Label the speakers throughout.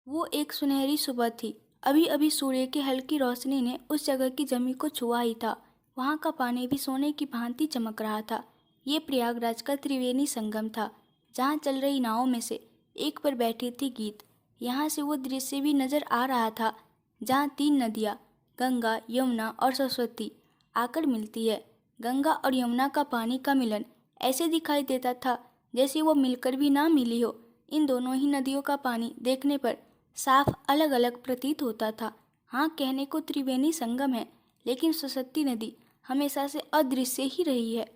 Speaker 1: वो एक सुनहरी सुबह थी। अभी-अभी सूर्य की हल्की रोशनी ने उस जगह की जमीन को छुआ ही था। वहाँ का पानी भी सोने की भांति चमक रहा था। ये प्रयागराज का त्रिवेणी संगम था, जहाँ चल रही नावों में से एक पर बैठी थी गीत। यहाँ से वो दृश्य भी नजर आ रहा था, जहाँ तीन नदियाँ गंगा, यमुना और सरस्वती आकर मिलती है। गंगा और यमुना का पानी का मिलन ऐसे दिखाई देता था जैसे वो मिलकर भी ना मिली हो। इन दोनों ही नदियों का पानी देखने पर साफ अलग अलग प्रतीत होता था। हाँ, कहने को त्रिवेणी संगम है, लेकिन सरस्वती नदी हमेशा से अदृश्य ही रही है।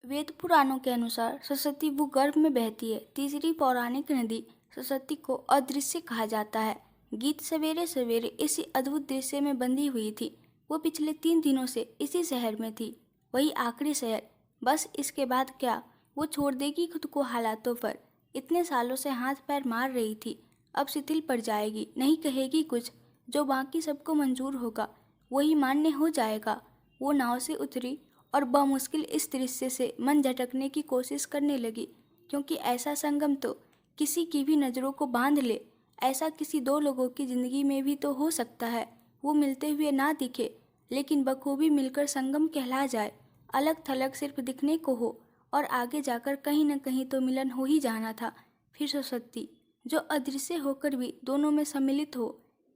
Speaker 1: वेद पुराणों के अनुसार सरस्वती भूगर्भ में बहती है। तीसरी पौराणिक नदी सरस्वती को अदृश्य कहा जाता है। गीत सवेरे सवेरे इसी अद्भुत दृश्य में बंधी हुई थी। वो पिछले 3 दिनों से इसी शहर में थी, वही आखिरी शहर। बस इसके बाद क्या वो छोड़ देगी खुद को हालातों पर? इतने सालों से हाथ पैर मार रही थी, अब शिथिल पड़ जाएगी, नहीं कहेगी कुछ। जो बाकी सबको मंजूर होगा वही मान्य हो जाएगा। वो नाव से उतरी और बमुश्किल इस दृश्य से मन झटकने की कोशिश करने लगी, क्योंकि ऐसा संगम तो किसी की भी नज़रों को बांध ले। ऐसा किसी दो लोगों की ज़िंदगी में भी तो हो सकता है। वो मिलते हुए ना दिखे, लेकिन बखूबी मिलकर संगम कहला जाए। अलग थलग सिर्फ दिखने को हो, और आगे जाकर कहीं न कहीं तो मिलन हो ही जाना था। फिर सरस्वती, जो अदृश्य होकर भी दोनों में सम्मिलित हो।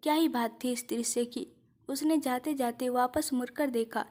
Speaker 1: क्या ही बात थी इस दृश्य की। उसने जाते जाते वापस मुड़कर देखा।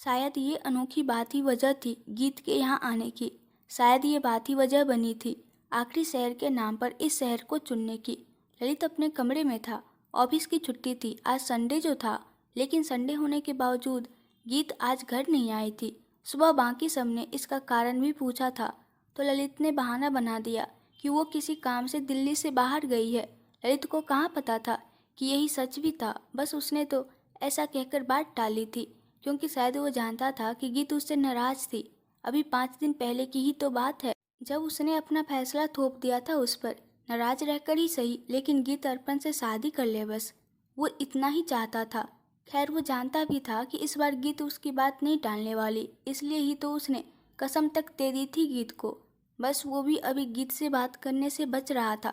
Speaker 1: शायद ये अनोखी बात ही वजह थी गीत के यहाँ आने की। शायद ये बात ही वजह बनी थी आखिरी शहर के नाम पर इस शहर को चुनने की। ललित अपने कमरे में था। ऑफिस की छुट्टी थी, आज संडे जो था, लेकिन संडे होने के बावजूद गीत आज घर नहीं आई थी। सुबह बाकी सबने इसका कारण भी पूछा था, तो ललित ने बहाना बना दिया कि वो किसी काम से दिल्ली से बाहर गई है। ललित को कहाँ पता था कि यही सच भी था। बस उसने तो ऐसा कहकर बात टाली थी, क्योंकि शायद वो जानता था कि गीत उससे नाराज थी। अभी 5 दिन पहले की ही तो बात है, जब उसने अपना फैसला थोप दिया था उस पर। नाराज रहकर ही सही, लेकिन गीत अर्पण से शादी कर ले, बस वो इतना ही चाहता था। खैर, वो जानता भी था कि इस बार गीत उसकी बात नहीं टालने वाली, इसलिए ही तो उसने कसम तक दे दी थी गीत को। बस वो भी अभी गीत से बात करने से बच रहा था।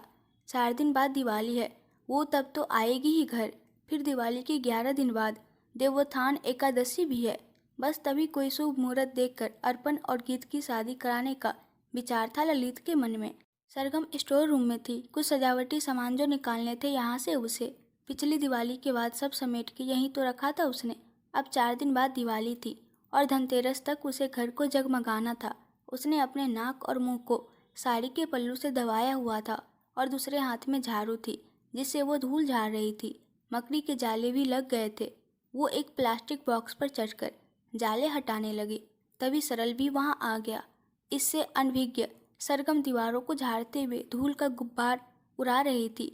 Speaker 1: 4 दिन बाद दिवाली है, वो तब तो आएगी ही घर। फिर दिवाली के 11 दिन बाद देवोत्थान एकादशी भी है। बस तभी कोई शुभ मुहूर्त देखकर अर्पण और गीत की शादी कराने का विचार था ललित के मन में। सरगम स्टोर रूम में थी। कुछ सजावटी सामान जो निकालने थे यहाँ से उसे। पिछली दिवाली के बाद सब समेट के यहीं तो रखा था उसने। अब 4 दिन बाद दिवाली थी और धनतेरस तक उसे घर को जगमगाना था। उसने अपने नाक और मुंह को साड़ी के पल्लू से दबाया हुआ था और दूसरे हाथ में झाड़ू थी, जिससे वो धूल झाड़ रही थी। मकड़ी के जाले भी लग गए थे। वो एक प्लास्टिक बॉक्स पर चढ़कर जाले हटाने लगी, तभी सरल भी वहां आ गया। इससे अनभिज्ञ सरगम दीवारों को झाड़ते हुए धूल का गुब्बार उड़ा रही थी।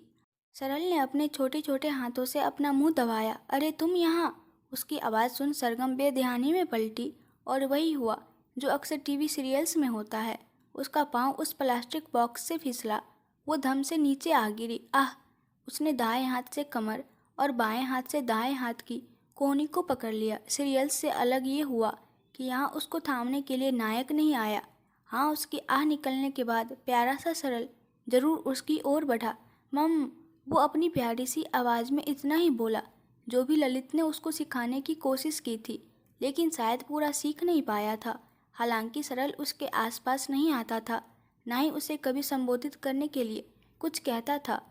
Speaker 1: सरल ने अपने छोटे छोटे हाथों से अपना मुंह दबाया। अरे तुम यहाँ! उसकी आवाज़ सुन सरगम बेध्यानी में पलटी, और वही हुआ जो अक्सर टीवी सीरियल्स में होता है। उसका पाँव उस प्लास्टिक बॉक्स से फिसला। वो धम से नीचे आ गिरी। आह! उसने दाएं हाथ से कमर और बाएं हाथ से दाएं हाथ की कोहनी को पकड़ लिया। सीरियल से अलग ये हुआ कि यहाँ उसको थामने के लिए नायक नहीं आया। हाँ, उसकी आह निकलने के बाद प्यारा सा सरल जरूर उसकी ओर बढ़ा। मम! वो अपनी प्यारी सी आवाज़ में इतना ही बोला जो भी ललित ने उसको सिखाने की कोशिश की थी, लेकिन शायद पूरा सीख नहीं पाया था। हालांकि सरल उसके आसपास नहीं आता था, ना ही उसे कभी संबोधित करने के लिए कुछ कहता था।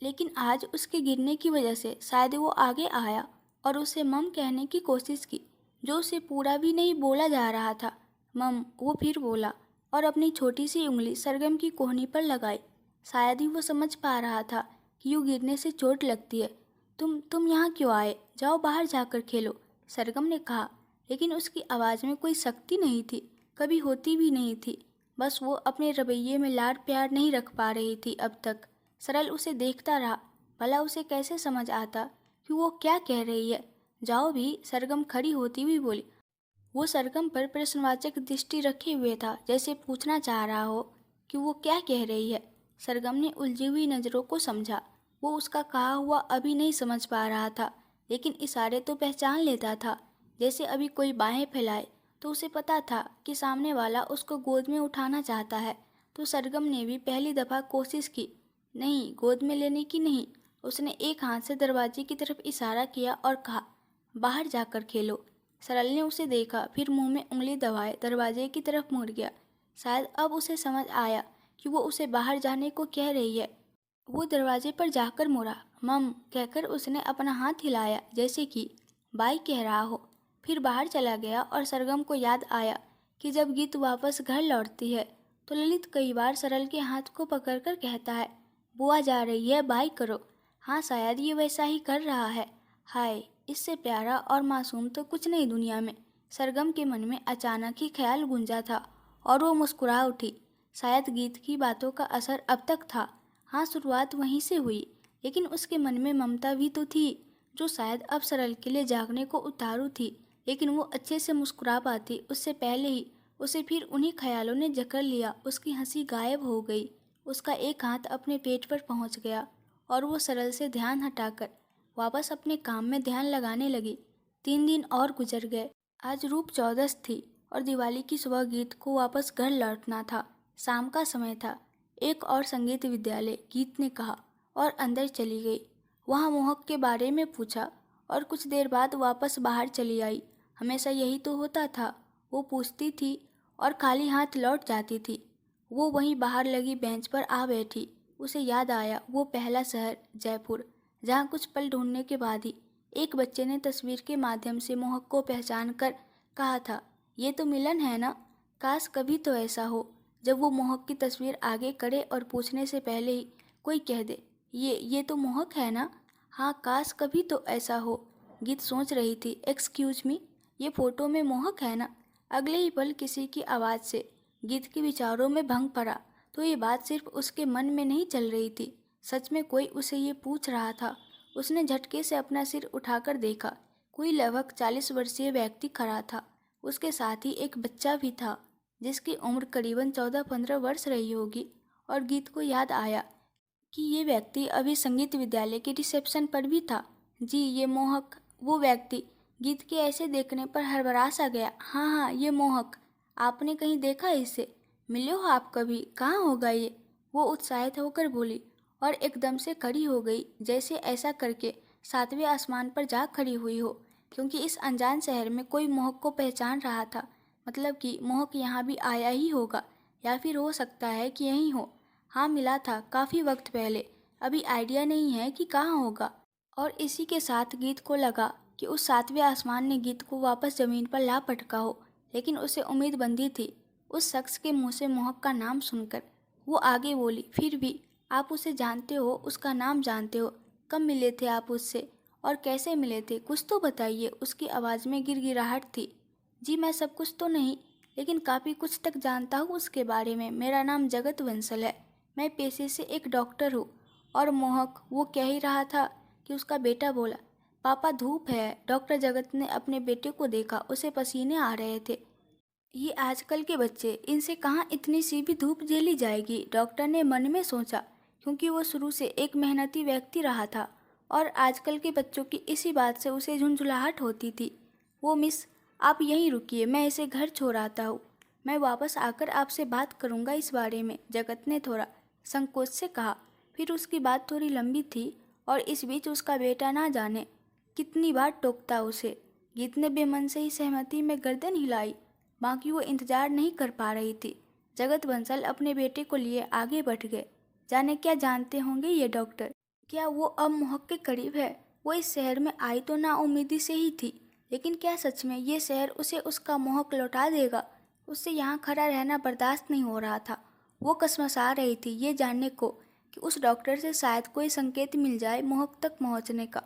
Speaker 1: लेकिन आज उसके गिरने की वजह से शायद वो आगे आया और उसे मम कहने की कोशिश की, जो उसे पूरा भी नहीं बोला जा रहा था। मम! वो फिर बोला और अपनी छोटी सी उंगली सरगम की कोहनी पर लगाई। शायद ही वो समझ पा रहा था कि यूँ गिरने से चोट लगती है। तुम यहाँ क्यों आए? जाओ बाहर जाकर खेलो, सरगम ने कहा। लेकिन उसकी आवाज़ में कोई शक्ति नहीं थी, कभी होती भी नहीं थी। बस वो अपने रवैये में लाड प्यार नहीं रख पा रही थी अब तक। सरल उसे देखता रहा। भला उसे कैसे समझ आता कि वो क्या कह रही है। जाओ भी, सरगम खड़ी होती हुई बोली। वो सरगम पर प्रश्नवाचक दृष्टि रखे हुए था, जैसे पूछना चाह रहा हो कि वो क्या कह रही है। सरगम ने उलझी हुई नज़रों को समझा। वो उसका कहा हुआ अभी नहीं समझ पा रहा था, लेकिन इशारे तो पहचान लेता था। जैसे अभी कोई बाहें फैलाए तो उसे पता था कि सामने वाला उसको गोद में उठाना चाहता है। तो सरगम ने भी पहली दफ़ा कोशिश की, नहीं गोद में लेने की नहीं, उसने एक हाथ से दरवाजे की तरफ इशारा किया और कहा, बाहर जाकर खेलो। सरल ने उसे देखा, फिर मुंह में उंगली दबाए दरवाजे की तरफ मुड़ गया। शायद अब उसे समझ आया कि वो उसे बाहर जाने को कह रही है। वो दरवाजे पर जाकर मुड़ा। मम कहकर उसने अपना हाथ हिलाया जैसे कि बाई कह रहा हो। फिर बाहर चला गया और सरगम को याद आया कि जब गीत वापस घर लौटती है तो ललित कई बार सरल के हाथ को पकड़कर कहता है, बुआ जा रही है, बाई करो। हाँ, शायद ये वैसा ही कर रहा है। हाय, इससे प्यारा और मासूम तो कुछ नहीं दुनिया में। सरगम के मन में अचानक ही ख्याल गूंजा था और वो मुस्कुरा उठी। शायद गीत की बातों का असर अब तक था। हाँ, शुरुआत वहीं से हुई, लेकिन उसके मन में ममता भी तो थी जो शायद अब सरल के लिए जागने को उतारू थी। लेकिन वो अच्छे से मुस्कुरा पाती उससे पहले ही उसे फिर उन्हीं ख्यालों ने जकड़ लिया। उसकी हंसी गायब हो गई। उसका एक हाथ अपने पेट पर पहुंच गया और वो सरल से ध्यान हटाकर वापस अपने काम में ध्यान लगाने लगी। 3 दिन और गुजर गए। आज रूप चौदस थी और दिवाली की सुबह गीत को वापस घर लौटना था। शाम का समय था। एक और संगीत विद्यालय, गीत ने कहा और अंदर चली गई। वहाँ मोहक के बारे में पूछा और कुछ देर बाद वापस बाहर चली आई। हमेशा यही तो होता था, वो पूछती थी और खाली हाथ लौट जाती थी। वो वहीं बाहर लगी बेंच पर आ बैठी। उसे याद आया वो पहला शहर जयपुर, जहाँ कुछ पल ढूंढने के बाद ही एक बच्चे ने तस्वीर के माध्यम से मोहक को पहचान कर कहा था, ये तो मिलन है ना। काश कभी तो ऐसा हो जब वो मोहक की तस्वीर आगे करे और पूछने से पहले ही कोई कह दे, ये तो मोहक है ना। हाँ, काश कभी तो ऐसा हो। गीत सोच रही थी, एक्सक्यूज मी, ये फोटो में मोहक है ना। अगले ही पल किसी की आवाज़ से गीत के विचारों में भंग पड़ा। तो ये बात सिर्फ उसके मन में नहीं चल रही थी, सच में कोई उसे ये पूछ रहा था। उसने झटके से अपना सिर उठाकर देखा। कोई लगभग 40 वर्षीय व्यक्ति खड़ा था। उसके साथ ही एक बच्चा भी था जिसकी उम्र करीबन 14-15 वर्ष रही होगी। और गीत को याद आया कि ये व्यक्ति अभी संगीत विद्यालय के रिसेप्शन पर भी था। जी, ये मोहक। वो व्यक्ति गीत के ऐसे देखने पर हड़बड़ा सा गया। हाँ हाँ, ये मोहक। आपने कहीं देखा इसे? मिले हो आप कभी? कहाँ होगा ये? वो उत्साहित होकर बोली और एकदम से खड़ी हो गई, जैसे ऐसा करके 7वें आसमान पर जा खड़ी हुई हो, क्योंकि इस अनजान शहर में कोई मोहक को पहचान रहा था। मतलब कि मोहक यहाँ भी आया ही होगा, या फिर हो सकता है कि यहीं हो। हाँ, मिला था काफ़ी वक्त पहले। अभी आइडिया नहीं है कि कहाँ होगा। और इसी के साथ गीत को लगा कि उस 7वें आसमान ने गीत को वापस ज़मीन पर ला पटका हो। लेकिन उसे उम्मीद बंधी थी उस शख्स के मुंह से मोहक का नाम सुनकर। वो आगे बोली, फिर भी आप उसे जानते हो, उसका नाम जानते हो। कब मिले थे आप उससे और कैसे मिले थे? कुछ तो बताइए। उसकी आवाज़ में गिड़गिड़ाहट थी। जी, मैं सब कुछ तो नहीं, लेकिन काफ़ी कुछ तक जानता हूँ उसके बारे में। मेरा नाम जगत बंसल है। मैं पेशे से एक डॉक्टर हूँ। और मोहक, वो कह ही रहा था कि उसका बेटा बोला, पापा धूप है। डॉक्टर जगत ने अपने बेटे को देखा, उसे पसीने आ रहे थे। ये आजकल के बच्चे, इनसे कहाँ इतनी सी भी धूप झेली जाएगी, डॉक्टर ने मन में सोचा, क्योंकि वो शुरू से एक मेहनती व्यक्ति रहा था और आजकल के बच्चों की इसी बात से उसे झुंझुलाहट होती थी। वो मिस, आप यहीं रुकिए, मैं इसे घर छोड़ आता हूँ। मैं वापस आकर आपसे बात करूँगा इस बारे में, जगत ने थोड़ा संकोच से कहा। फिर उसकी बात थोड़ी लंबी थी और इस बीच उसका बेटा ना जाने कितनी बार टोकता उसे। गीत ने बेमन से ही सहमति में गर्दन हिलाई, बाकी वो इंतजार नहीं कर पा रही थी। जगत बंसल अपने बेटे को लिए आगे बढ़ गए। जाने क्या जानते होंगे ये डॉक्टर। क्या वो अब मोहक के करीब है? वो इस शहर में आई तो नाउम्मीदी से ही थी, लेकिन क्या सच में ये शहर उसे उसका मोहक लौटा देगा? उससे यहाँ खड़ा रहना बर्दाश्त नहीं हो रहा था। वो कसमसा रही थी ये जानने को कि उस डॉक्टर से शायद कोई संकेत मिल जाए मोहक तक पहुँचने का।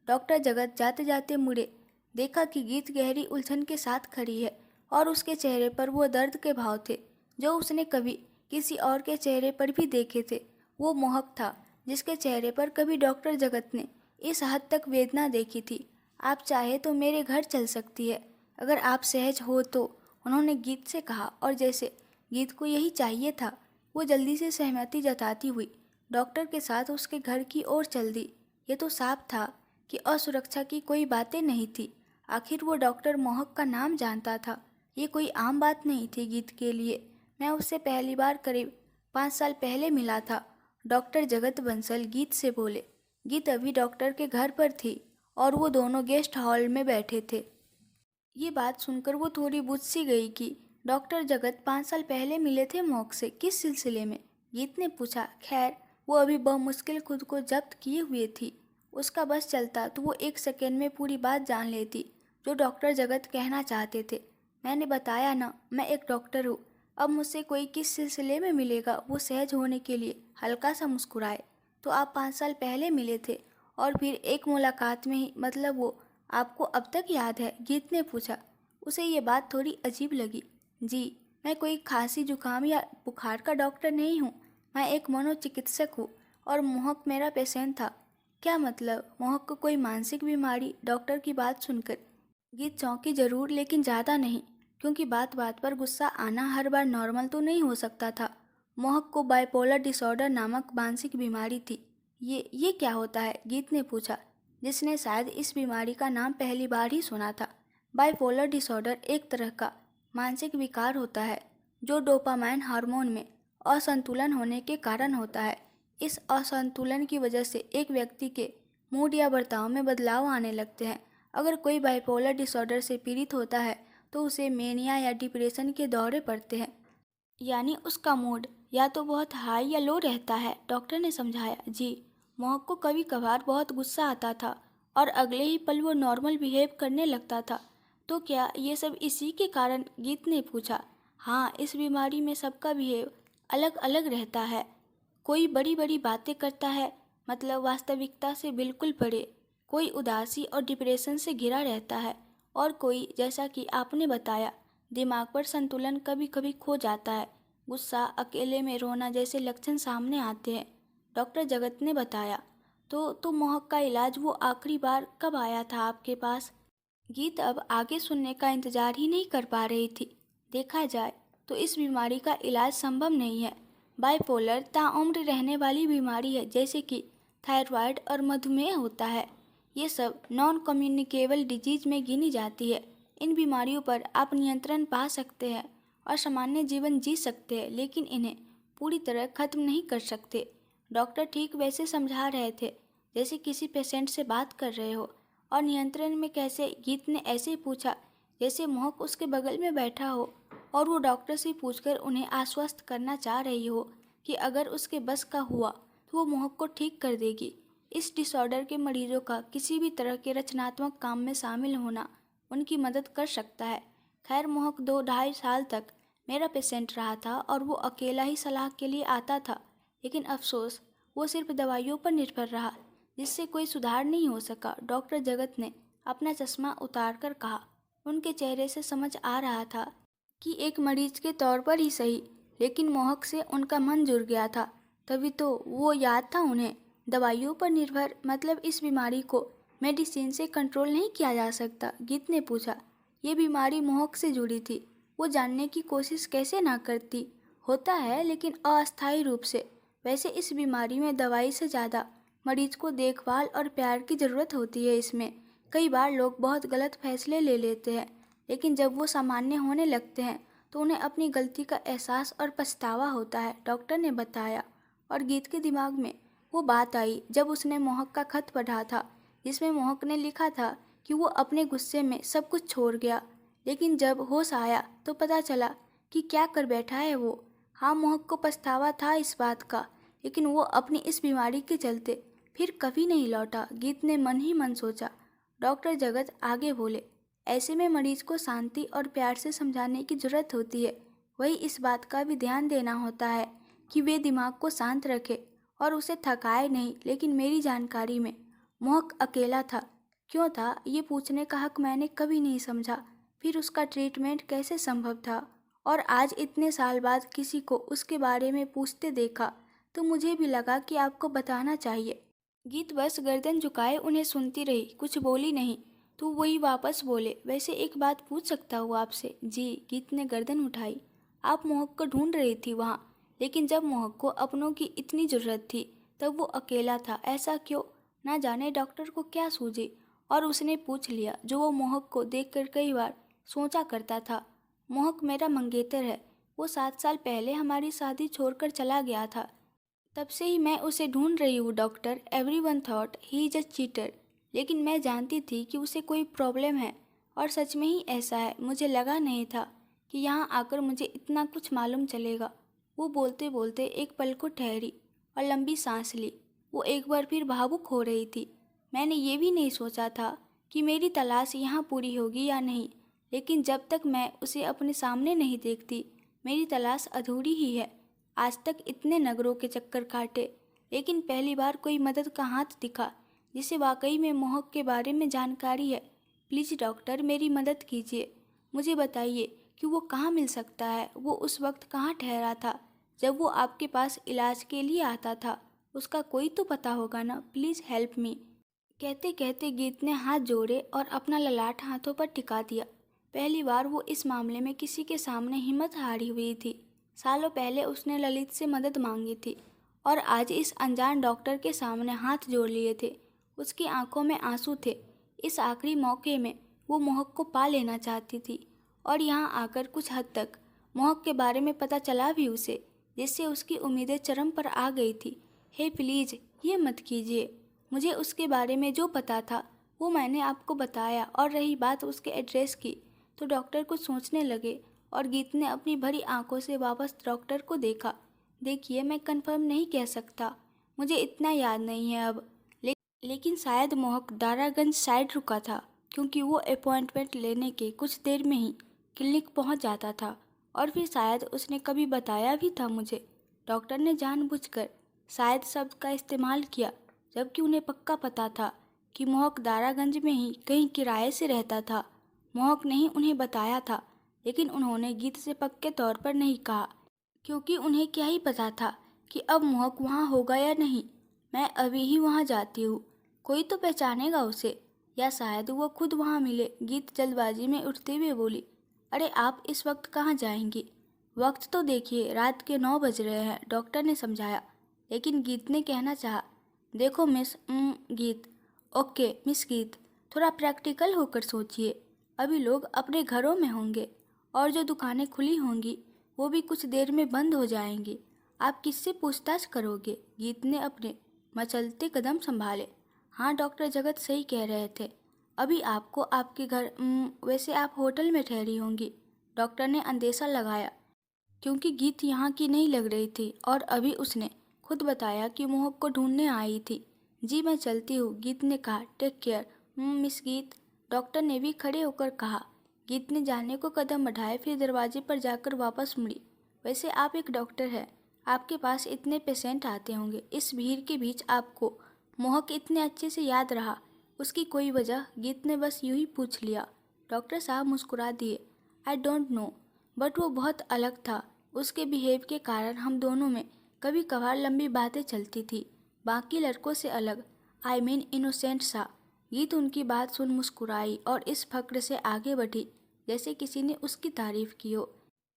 Speaker 1: डॉक्टर जगत जाते जाते मुड़े, देखा कि गीत गहरी उलझन के साथ खड़ी है और उसके चेहरे पर वो दर्द के भाव थे जो उसने कभी किसी और के चेहरे पर भी देखे थे। वो मोहक था जिसके चेहरे पर कभी डॉक्टर जगत ने इस हद तक वेदना देखी थी। आप चाहे तो मेरे घर चल सकती है, अगर आप सहज हो तो, उन्होंने गीत से कहा। और जैसे गीत को यही चाहिए था, वो जल्दी से सहमति जताती हुई डॉक्टर के साथ उसके घर की ओर चल दी। ये तो साफ था कि असुरक्षा की कोई बातें नहीं थी। आखिर वो डॉक्टर मोहक का नाम जानता था। ये कोई आम बात नहीं थी गीत के लिए। मैं उससे पहली बार करीब 5 साल पहले मिला था, डॉक्टर जगत बंसल गीत से बोले। गीत अभी डॉक्टर के घर पर थी और वो दोनों गेस्ट हॉल में बैठे थे। ये बात सुनकर वो थोड़ी बुझ सी गई कि डॉक्टर जगत 5 साल पहले मिले थे मोक से, किस सिलसिले में? गीत ने पूछा। खैर, वो अभी बमुश्किल खुद को जब्त किए हुए थी। उसका बस चलता तो वो 1 सेकंड में पूरी बात जान लेती जो डॉक्टर जगत कहना चाहते थे। मैंने बताया ना, मैं एक डॉक्टर हूँ। अब मुझसे कोई किस सिलसिले में मिलेगा? वो सहज होने के लिए हल्का सा मुस्कुराए। तो आप 5 साल पहले मिले थे और फिर एक मुलाकात में ही, मतलब वो आपको अब तक याद है? गीत ने पूछा। उसे ये बात थोड़ी अजीब लगी। जी, मैं कोई खांसी जुकाम या बुखार का डॉक्टर नहीं हूँ। मैं एक मनोचिकित्सक हूँ और मोहक मेरा पेशेंट था। क्या मतलब? मोहक को कोई मानसिक बीमारी? डॉक्टर की बात सुनकर गीत चौंकी जरूर, लेकिन ज़्यादा नहीं, क्योंकि बात बात पर गुस्सा आना हर बार नॉर्मल तो नहीं हो सकता था। मोहक को बाइपोलर डिसऑर्डर नामक मानसिक बीमारी थी। ये क्या होता है? गीत ने पूछा, जिसने शायद इस बीमारी का नाम पहली बार ही सुना था। बाइपोलर डिसऑर्डर एक तरह का मानसिक विकार होता है जो डोपामाइन हार्मोन में असंतुलन होने के कारण होता है। इस असंतुलन की वजह से एक व्यक्ति के मूड या बर्ताव में बदलाव आने लगते हैं। अगर कोई बाइपोलर डिसऑर्डर से पीड़ित होता है तो उसे मेनिया या डिप्रेशन के दौरे पड़ते हैं, यानी उसका मूड या तो बहुत हाई या लो रहता है, डॉक्टर ने समझाया। जी, मोहक को कभी कभार बहुत गुस्सा आता था और अगले ही पल वो नॉर्मल बिहेव करने लगता था। तो क्या ये सब इसी के कारण? गीत ने पूछा। हाँ, इस बीमारी में सबका बिहेव अलग अलग रहता है। कोई बड़ी बड़ी बातें करता है, मतलब वास्तविकता से बिल्कुल परे। कोई उदासी और डिप्रेशन से घिरा रहता है और कोई, जैसा कि आपने बताया, दिमाग पर संतुलन कभी कभी खो जाता है। गुस्सा, अकेले में रोना जैसे लक्षण सामने आते हैं, डॉक्टर जगत ने बताया। तो मोहक का इलाज वो आखिरी बार कब आया था आपके पास? गीत अब आगे सुनने का इंतजार ही नहीं कर पा रही थी। देखा जाए तो इस बीमारी का इलाज संभव नहीं है। बाइपोलर ताउम्र रहने वाली बीमारी है, जैसे कि थायराइड और मधुमेह होता है। ये सब नॉन कम्युनिकेबल डिजीज में गिनी जाती है। इन बीमारियों पर आप नियंत्रण पा सकते हैं और सामान्य जीवन जी सकते हैं, लेकिन इन्हें पूरी तरह खत्म नहीं कर सकते। डॉक्टर ठीक वैसे समझा रहे थे जैसे किसी पेशेंट से बात कर रहे हो। और नियंत्रण में कैसे? गीत ने ऐसे पूछा जैसे मोहक उसके बगल में बैठा हो और वो डॉक्टर से पूछकर उन्हें आश्वस्त करना चाह रही हो कि अगर उसके बस का हुआ तो वो मोहक को ठीक कर देगी। इस डिसऑर्डर के मरीजों का किसी भी तरह के रचनात्मक काम में शामिल होना उनकी मदद कर सकता है। खैर, मोहक 2-2.5 साल तक मेरा पेशेंट रहा था और वो अकेला ही सलाह के लिए आता था, लेकिन अफसोस वो सिर्फ दवाइयों पर निर्भर रहा, जिससे कोई सुधार नहीं हो सका। डॉक्टर जगत ने अपना चश्मा उतार कर कहा। उनके चेहरे से समझ आ रहा था कि एक मरीज के तौर पर ही सही, लेकिन मोहक से उनका मन जुड़ गया था। तभी तो वो याद था उन्हें। दवाइयों पर निर्भर मतलब इस बीमारी को मेडिसिन से कंट्रोल नहीं किया जा सकता? गीत ने पूछा। ये बीमारी मोहक से जुड़ी थी। वो जानने की कोशिश कैसे ना करती? होता है, लेकिन अस्थायी रूप से। वैसे इस बीमारी में दवाई से ज़्यादा मरीज को देखभाल और प्यार की ज़रूरत होती है। इसमें कई बार लोग बहुत गलत फैसले ले लेते हैं, लेकिन जब वो सामान्य होने लगते हैं तो उन्हें अपनी गलती का एहसास और पछतावा होता है, डॉक्टर ने बताया। और गीत के दिमाग में वो बात आई जब उसने मोहक का खत पढ़ा था, जिसमें मोहक ने लिखा था कि वो अपने गुस्से में सब कुछ छोड़ गया, लेकिन जब होश आया तो पता चला कि क्या कर बैठा है वो। हाँ, मोहक को पछतावा था इस बात का, लेकिन वो अपनी इस बीमारी के चलते फिर कभी नहीं लौटा। गीत ने मन ही मन सोचा। डॉक्टर जगत आगे बोले, ऐसे में मरीज को शांति और प्यार से समझाने की जरूरत होती है। वही इस बात का भी ध्यान देना होता है कि वे दिमाग को शांत रखे और उसे थकाए नहीं। लेकिन मेरी जानकारी में मोहक अकेला था। क्यों था, ये पूछने का हक मैंने कभी नहीं समझा। फिर उसका ट्रीटमेंट कैसे संभव था? और आज इतने साल बाद किसी को उसके बारे में पूछते देखा तो मुझे भी लगा कि आपको बताना चाहिए। गीत बस गर्दन झुकाए उन्हें सुनती रही, कुछ बोली नहीं। तो वही वापस बोले, वैसे एक बात पूछ सकता हूँ आपसे? जी, गीत ने गर्दन उठाई। आप मोहक को ढूंढ रही थी वहाँ, लेकिन जब मोहक को अपनों की इतनी ज़रूरत थी तब वो अकेला था, ऐसा क्यों? ना जाने डॉक्टर को क्या सूझी और उसने पूछ लिया जो वो मोहक को देखकर कई बार सोचा करता था। मोहक मेरा मंगेतर है। वो 7 साल पहले हमारी शादी छोड़कर चला गया था। तब से ही मैं उसे ढूंढ रही हूँ doctor. Everyone thought he is a cheater. लेकिन मैं जानती थी कि उसे कोई प्रॉब्लम है, और सच में ही ऐसा है। मुझे लगा नहीं था कि यहाँ आकर मुझे इतना कुछ मालूम चलेगा। वो बोलते बोलते एक पल को ठहरी और लंबी सांस ली। वो एक बार फिर भावुक हो रही थी। मैंने ये भी नहीं सोचा था कि मेरी तलाश यहाँ पूरी होगी या नहीं, लेकिन जब तक मैं उसे अपने सामने नहीं देखती, मेरी तलाश अधूरी ही है। आज तक इतने नगरों के चक्कर काटे, लेकिन पहली बार कोई मदद का हाथ दिखा जिसे वाकई में मोहक के बारे में जानकारी है। प्लीज़ डॉक्टर, मेरी मदद कीजिए। मुझे बताइए कि वो कहाँ मिल सकता है। वो उस वक्त कहाँ ठहरा था जब वो आपके पास इलाज के लिए आता था? उसका कोई तो पता होगा ना। Please help me. कहते कहते गीत ने हाथ जोड़े और अपना ललाट हाथों पर टिका दिया। पहली बार वो इस मामले में किसी के सामने हिम्मत हारी हुई थी। सालों पहले उसने ललित से मदद मांगी थी, और आज इस अनजान डॉक्टर के सामने हाथ जोड़ लिए थे। उसकी आंखों में आंसू थे। इस आखिरी मौके में वो मोहक को पा लेना चाहती थी, और यहाँ आकर कुछ हद तक मोहक के बारे में पता चला भी उसे, जिससे उसकी उम्मीदें चरम पर आ गई थी। हे प्लीज़, ये मत कीजिए। मुझे उसके बारे में जो पता था वो मैंने आपको बताया, और रही बात उसके एड्रेस की, तो डॉक्टर कुछ सोचने लगे, और गीत ने अपनी भरी आंखों से वापस डॉक्टर को देखा। देखिए, मैं कंफर्म नहीं कह सकता, मुझे इतना याद नहीं है अब। लेकिन शायद मोहक दारागंज साइड रुका था, क्योंकि वो अपॉइंटमेंट लेने के कुछ देर में ही क्लिनिक पहुंच जाता था। और फिर शायद उसने कभी बताया भी था मुझे। डॉक्टर ने जानबूझकर शायद शब्द का इस्तेमाल किया, जबकि उन्हें पक्का पता था कि मोहक दारागंज में ही कहीं किराए से रहता था। मोहक ने ही उन्हें बताया था, लेकिन उन्होंने गीत से पक्के तौर पर नहीं कहा, क्योंकि उन्हें क्या ही पता था कि अब मोहक वहाँ होगा या नहीं। मैं अभी ही वहाँ जाती हूँ, कोई तो पहचानेगा उसे, या शायद वो खुद वहाँ मिले। गीत जल्दबाजी में उठते हुए बोली, अरे आप इस वक्त कहाँ जाएंगी? वक्त तो देखिए, रात के 9 बज रहे हैं, डॉक्टर ने समझाया। लेकिन गीत ने कहना चाहा, देखो मिस गीत। ओके मिस गीत, थोड़ा प्रैक्टिकल होकर सोचिए। अभी लोग अपने घरों में होंगे, और जो दुकानें खुली होंगी वो भी कुछ देर में बंद हो जाएंगी। आप किससे पूछताछ करोगे? गीत ने अपने मचलते कदम संभाले। हाँ डॉक्टर जगत सही कह रहे थे। अभी आपको आपके घर वैसे आप होटल में ठहरी होंगी। डॉक्टर ने अंदेशा लगाया, क्योंकि गीत यहाँ की नहीं लग रही थी, और अभी उसने खुद बताया कि मोहक को ढूंढने आई थी। जी मैं चलती हूँ, गीत ने कहा। टेक केयर मिस गीत, डॉक्टर ने भी खड़े होकर कहा। गीत ने जाने को कदम बढ़ाए, फिर दरवाजे पर जाकर वापस मुड़ी। वैसे आप एक डॉक्टर हैं, आपके पास इतने पेशेंट आते होंगे, इस भीड़ के बीच आपको मोहक इतने अच्छे से याद रहा, उसकी कोई वजह? गीत ने बस यूं ही पूछ लिया। डॉक्टर साहब मुस्कुरा दिए। आई डोंट नो, बट वो बहुत अलग था। उसके बिहेव के कारण हम दोनों में कभी कभार लंबी बातें चलती थी, बाकी लड़कों से अलग। आई मीन इनोसेंट सा। गीत उनकी बात सुन मुस्कुराई और इस फक्र से आगे बढ़ी जैसे किसी ने उसकी तारीफ की हो।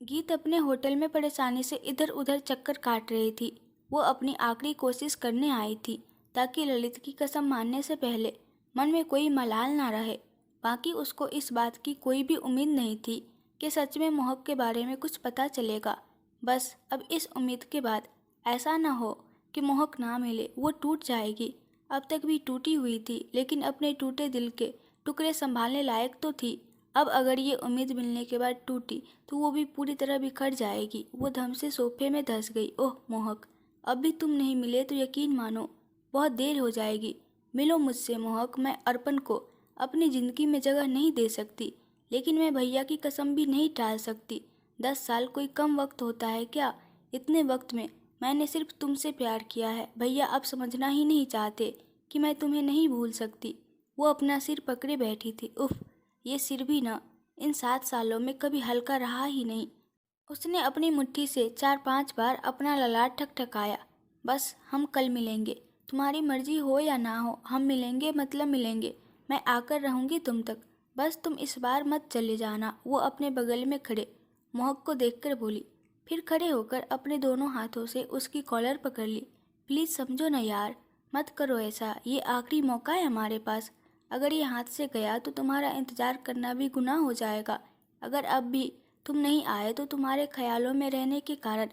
Speaker 1: गीत अपने होटल में परेशानी से इधर उधर चक्कर काट रही थी। वो अपनी आखिरी कोशिश करने आई थी, ताकि ललित की कसम मानने से पहले मन में कोई मलाल ना रहे। बाकी उसको इस बात की कोई भी उम्मीद नहीं थी कि सच में मोहक के बारे में कुछ पता चलेगा। बस अब इस उम्मीद के बाद ऐसा ना हो कि मोहक ना मिले, वो टूट जाएगी। अब तक भी टूटी हुई थी, लेकिन अपने टूटे दिल के टुकड़े संभालने लायक तो थी। अब अगर ये उम्मीद मिलने के बाद टूटी तो वो भी पूरी तरह बिखर जाएगी। वो धम से सोफे में धंस गई। ओह मोहक, अब भी तुम नहीं मिले तो यकीन मानो बहुत देर हो जाएगी। मिलो मुझसे मोहक। मैं अर्पण को अपनी ज़िंदगी में जगह नहीं दे सकती, लेकिन मैं भैया की कसम भी नहीं टाल सकती। 10 साल कोई कम वक्त होता है क्या? इतने वक्त में मैंने सिर्फ तुमसे प्यार किया है। भैया अब समझना ही नहीं चाहते कि मैं तुम्हें नहीं भूल सकती। वो अपना सिर पकड़े बैठी थी। उफ, ये सिर भी ना इन 7 सालों में कभी हल्का रहा ही नहीं। उसने अपनी मुट्ठी से 4-5 बार अपना ललाट ठकठकाया। बस हम कल मिलेंगे, तुम्हारी मर्जी हो या ना हो, हम मिलेंगे मतलब मिलेंगे। मैं आकर रहूंगी तुम तक, बस तुम इस बार मत चले जाना। वो अपने बगल में खड़े मोहक को देखकर बोली, फिर खड़े होकर अपने दोनों हाथों से उसकी कॉलर पकड़ ली। प्लीज़ समझो ना यार, मत करो ऐसा, ये आखिरी मौका है हमारे पास। अगर ये हाथ से गया तो तुम्हारा इंतज़ार करना भी गुनाह हो जाएगा। अगर अब भी तुम नहीं आए तो तुम्हारे ख्यालों में रहने के कारण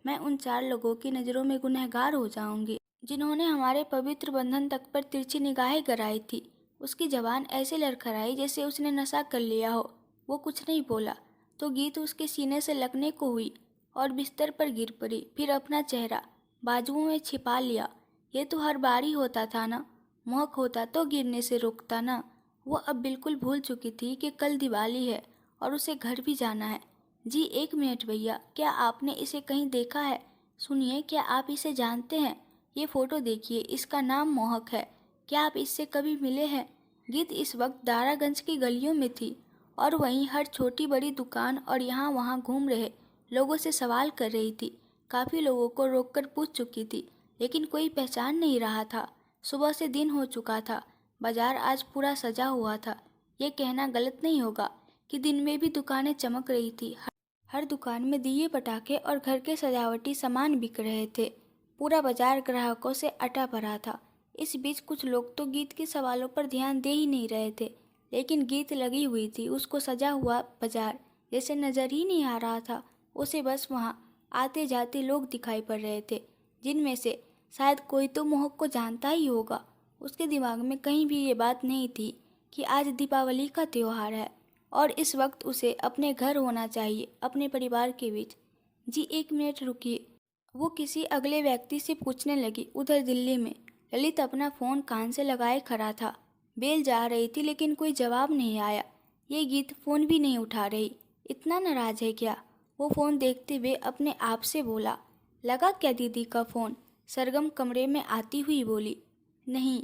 Speaker 1: मैं उन 4 लोगों की नज़रों में गुनहगार हो जाऊंगी जिन्होंने हमारे पवित्र बंधन तक पर तिरछी निगाहें गड़ाई थी। उसकी जबान ऐसे लड़खड़ाई जैसे उसने नशा कर लिया हो। वो कुछ नहीं बोला तो गीत उसके सीने से लगने को हुई और बिस्तर पर गिर पड़ी। फिर अपना चेहरा बाजुओं में छिपा लिया। ये तो हर बार ही होता था ना। मोहक होता तो गिरने से रोकता ना। वो अब बिल्कुल भूल चुकी थी कि कल दिवाली है और उसे घर भी जाना है। जी 1 मिनट भैया, क्या आपने इसे कहीं देखा है? सुनिए, क्या आप इसे जानते हैं? ये फ़ोटो देखिए, इसका नाम मोहक है। क्या आप इससे कभी मिले हैं? गीत इस वक्त दारागंज की गलियों में थी और वहीं हर छोटी बड़ी दुकान और यहाँ वहाँ घूम रहे लोगों से सवाल कर रही थी। काफ़ी लोगों को रोककर पूछ चुकी थी, लेकिन कोई पहचान नहीं रहा था। सुबह से दिन हो चुका था। बाजार आज पूरा सजा हुआ था। ये कहना गलत नहीं होगा कि दिन में भी दुकानें चमक रही थी। हर दुकान में दिए पटाखे और घर के सजावटी सामान बिक रहे थे। पूरा बाजार ग्राहकों से अटा भरा था। इस बीच कुछ लोग तो गीत के सवालों पर ध्यान दे ही नहीं रहे थे, लेकिन गीत लगी हुई थी। उसको सजा हुआ बाजार जैसे नजर ही नहीं आ रहा था। उसे बस वहाँ आते जाते लोग दिखाई पड़ रहे थे, जिनमें से शायद कोई तो मोहक को जानता ही होगा। उसके दिमाग में कहीं भी ये बात नहीं थी कि आज दीपावली का त्योहार है और इस वक्त उसे अपने घर होना चाहिए, अपने परिवार के बीच। जी 1 मिनट रुकिए, वो किसी अगले व्यक्ति से पूछने लगी। उधर दिल्ली में ललित अपना फ़ोन कान से लगाए खड़ा था। बेल जा रही थी लेकिन कोई जवाब नहीं आया। ये गीत फ़ोन भी नहीं उठा रही। इतना नाराज़ है क्या? वो फ़ोन देखते हुए अपने आप से बोला। लगा क्या दीदी का फ़ोन? सरगम कमरे में आती हुई बोली। नहीं,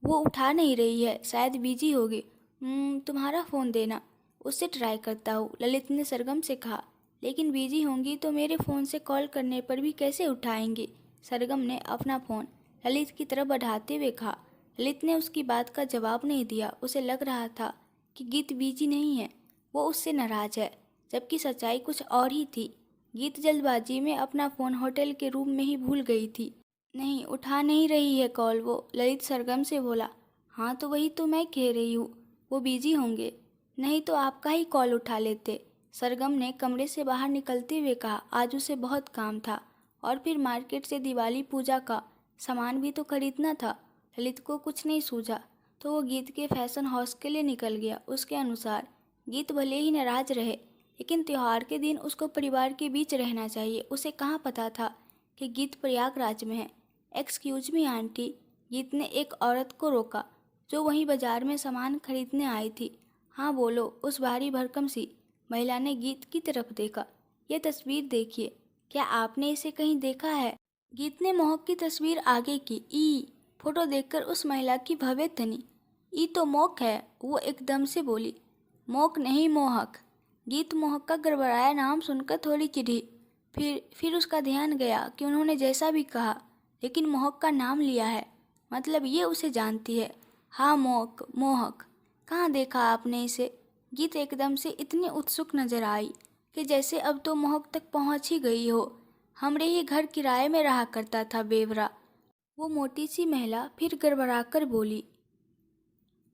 Speaker 1: वो उठा नहीं रही है, शायद बिजी होगी। तुम्हारा फ़ोन देना, उससे ट्राई करता हूँ, ललित ने सरगम से कहा। लेकिन बिजी होंगी तो मेरे फ़ोन से कॉल करने पर भी कैसे उठाएंगी? सरगम ने अपना फ़ोन ललित की तरफ बढ़ाते हुए कहा। ललित ने उसकी बात का जवाब नहीं दिया। उसे लग रहा था कि गीत बिजी नहीं है, वो उससे नाराज़ है, जबकि सच्चाई कुछ और ही थी। गीत जल्दबाजी में अपना फ़ोन होटल के रूम में ही भूल गई थी। नहीं, उठा नहीं रही है कॉल वो, ललित सरगम से बोला। हाँ तो वही तो मैं कह रही हूँ, वो बिजी होंगे। नहीं तो आपका ही कॉल उठा लेते, सरगम ने कमरे से बाहर निकलते हुए कहा। आज उसे बहुत काम था और फिर मार्केट से दिवाली पूजा का सामान भी तो खरीदना था। ललित को कुछ नहीं सूझा तो वो गीत के फैशन हाउस के लिए निकल गया। उसके अनुसार गीत भले ही नाराज रहे, लेकिन त्योहार के दिन उसको परिवार के बीच रहना चाहिए। उसे कहाँ पता था कि गीत प्रयागराज में है। एक्सक्यूज मी आंटी, गीत ने एक औरत को रोका जो वहीं बाजार में सामान खरीदने आई थी। हाँ बोलो, उस भारी भरकम सी महिला ने गीत की तरफ देखा। यह तस्वीर देखिए, क्या आपने इसे कहीं देखा है? गीत ने मोहक की तस्वीर आगे की। ई फोटो देखकर उस महिला की भव्य तनी। ई तो मोहक है, वो एकदम से बोली। मोहक नहीं, मोहक। गीत मोहक का गड़बड़ाया नाम सुनकर थोड़ी चिढ़ी। फिर उसका ध्यान गया कि उन्होंने जैसा भी कहा, लेकिन मोहक का नाम लिया है, मतलब ये उसे जानती है। हाँ मोहक, मोहक। कहाँ देखा आपने इसे? गीत एकदम से इतनी उत्सुक नजर आई कि जैसे अब तो मोहक तक पहुंच ही गई हो। हमरे ही घर किराए में रहा करता था बेवरा, वो मोटी सी महिला फिर गड़बड़ाकर बोली।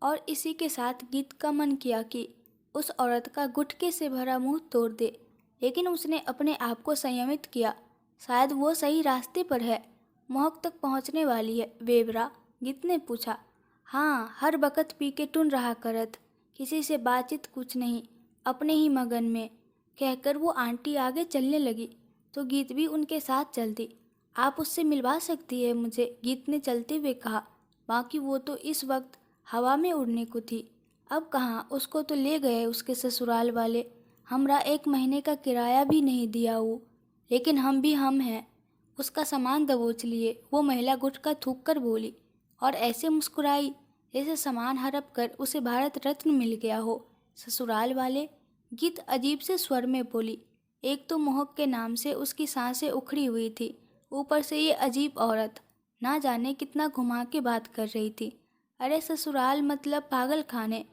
Speaker 1: और इसी के साथ गीत का मन किया कि उस औरत का गुटके से भरा मुंह तोड़ दे, लेकिन उसने अपने आप को संयमित किया। शायद वो सही रास्ते पर है, मोहक तक पहुंचने वाली है। बेवरा, गीत ने पूछा। हाँ, हर वक्त पी के टुन रहा करत, किसी से बातचीत कुछ नहीं, अपने ही मगन में, कहकर वो आंटी आगे चलने लगी तो गीत भी उनके साथ चल दी। आप उससे मिलवा सकती है मुझे, गीत ने चलते हुए कहा। बाकी वो तो इस वक्त हवा में उड़ने को थी। अब कहाँ, उसको तो ले गए उसके ससुराल वाले। हमरा 1 महीने का किराया भी नहीं दिया वो, लेकिन हम भी हम हैं, उसका सामान दबोच लिए, वो महिला गुटखा थूक कर बोली और ऐसे मुस्कुराई जैसे सामान हड़प कर उसे भारत रत्न मिल गया हो। ससुराल वाले, गीत अजीब से स्वर में बोली। एक तो मोहक के नाम से उसकी सांसें उखड़ी हुई थी, ऊपर से ये अजीब औरत ना जाने कितना घुमा के बात कर रही थी। अरे ससुराल मतलब पागल खाने।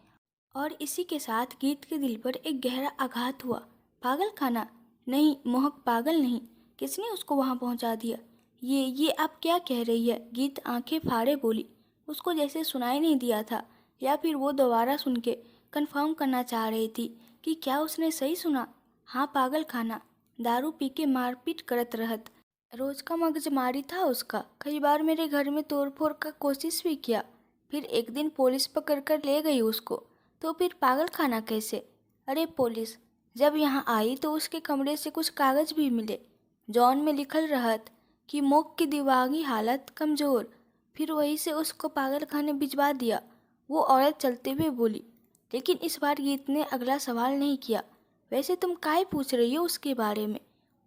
Speaker 1: और इसी के साथ गीत के दिल पर एक गहरा आघात हुआ। पागल खाना? नहीं, मोहक पागल नहीं, किसने उसको वहां पहुंचा दिया? ये आप क्या कह रही है? गीत आंखें फाड़े बोली। उसको जैसे सुनाई नहीं दिया था, या फिर वो दोबारा सुन के कंफर्म करना चाह रही थी कि क्या उसने सही सुना। हाँ, पागल खाना। दारू पी के मारपीट करत रहत। रोज का मगजमारी था उसका। कई बार मेरे घर में तोड़फोड़ का कोशिश भी किया। फिर एक दिन पुलिस पकड़ कर ले गई उसको। तो फिर पागल खाना कैसे? अरे पुलिस जब यहाँ आई तो उसके कमरे से कुछ कागज भी मिले। जॉन में लिखल रहत कि मोक की दिमागी हालत कमज़ोर। फिर वहीं से उसको पागल खाने भिजवा दिया। वो औरत चलते हुए बोली। लेकिन इस बार गीत ने अगला सवाल नहीं किया। वैसे तुम काहे पूछ रही हो उसके बारे में?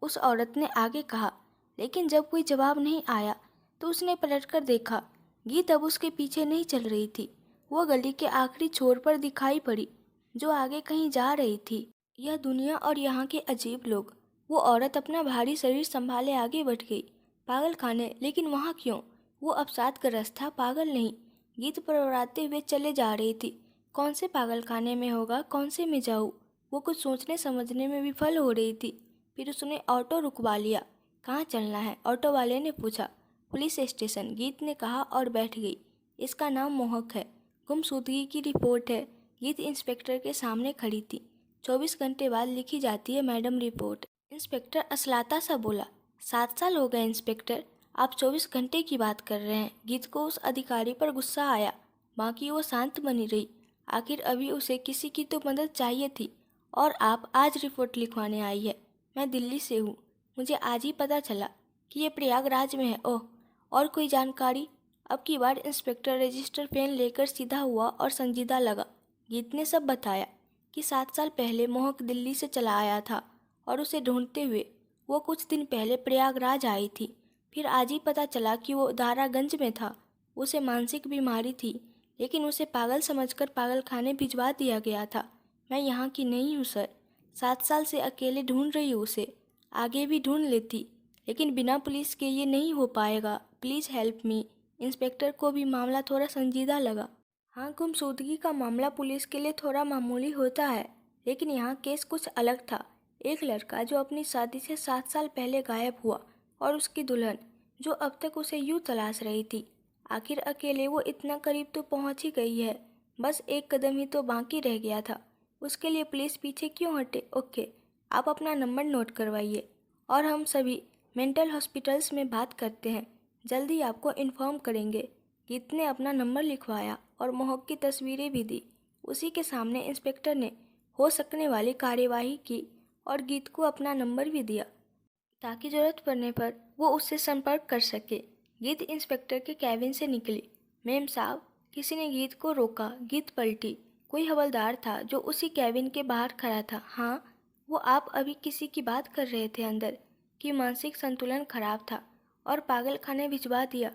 Speaker 1: उस औरत ने आगे कहा। लेकिन जब कोई जवाब नहीं आया तो उसने पलटकर देखा। गीत अब उसके पीछे नहीं चल रही थी। वो गली के आखिरी छोर पर दिखाई पड़ी जो आगे कहीं जा रही थी। यह दुनिया और यहाँ के अजीब लोग। वो औरत अपना भारी शरीर संभाले आगे बढ़ गई। पागल खाने, लेकिन वहाँ क्यों? वो अवसादग्रस्त था, पागल नहीं। गीत परवराते हुए चले जा रही थी। कौन से पागल खाने में होगा, कौन से में जाऊँ? वो कुछ सोचने समझने में विफल हो रही थी। फिर उसने ऑटो रुकवा लिया। कहाँ चलना है? ऑटो वाले ने पूछा। पुलिस स्टेशन, गीत ने कहा और बैठ गई। इसका नाम मोहक है। गुमशुदगी की रिपोर्ट है। गीत इंस्पेक्टर के सामने खड़ी थी। 24 घंटे बाद लिखी जाती है मैडम रिपोर्ट। इंस्पेक्टर असलाता सा बोला। 7 साल हो गए इंस्पेक्टर, आप 24 घंटे की बात कर रहे हैं। गीत को उस अधिकारी पर गुस्सा आया। बाकी वो शांत बनी रही। आखिर अभी उसे किसी की तो मदद चाहिए थी। और आप आज रिपोर्ट लिखवाने आई है? मैं दिल्ली से हूँ। मुझे आज ही पता चला कि ये प्रयागराज में है। ओह, और कोई जानकारी? अब की बार इंस्पेक्टर रजिस्टर पेन लेकर सीधा हुआ और संजीदा लगा। गीत ने सब बताया कि 7 साल पहले मोहक दिल्ली से चला आया था और उसे ढूंढते हुए वो कुछ दिन पहले प्रयागराज आई थी। फिर आज ही पता चला कि वो दारागंज में था। उसे मानसिक बीमारी थी, लेकिन उसे पागल समझकर पागल खाने भिजवा दिया गया था। मैं यहाँ की नहीं हूँ सर। 7 साल से अकेले ढूंढ रही हूँ उसे। आगे भी ढूंढ लेती, लेकिन बिना पुलिस के ये नहीं हो पाएगा। Please help me. इंस्पेक्टर को भी मामला थोड़ा संजीदा लगा। हाँ, गुमशुदगी का मामला पुलिस के लिए थोड़ा मामूली होता है, लेकिन यहाँ केस कुछ अलग था। एक लड़का जो अपनी शादी से 7 साल पहले गायब हुआ और उसकी दुल्हन जो अब तक उसे यूँ तलाश रही थी। आखिर अकेले वो इतना करीब तो पहुँच ही गई है। बस एक कदम ही तो बाकी रह गया था। उसके लिए पुलिस पीछे क्यों हटे? ओके, आप अपना नंबर नोट करवाइए और हम सभी मेंटल हॉस्पिटल्स में बात करते हैं। जल्दी आपको इन्फॉर्म करेंगे। गीत ने अपना नंबर लिखवाया और मोहक की तस्वीरें भी दी। उसी के सामने इंस्पेक्टर ने हो सकने वाली कार्यवाही की और गीत को अपना नंबर भी दिया ताकि ज़रूरत पड़ने पर वो उससे संपर्क कर सके। गीत इंस्पेक्टर के कैबिन से निकली। मेम साहब, किसी ने गीत को रोका। गीत पलटी। कोई हवलदार था जो उसी कैबिन के बाहर खड़ा था। हाँ, वो आप अभी किसी की बात कर रहे थे अंदर, कि मानसिक संतुलन खराब था और पागल खाने भिजवा दिया,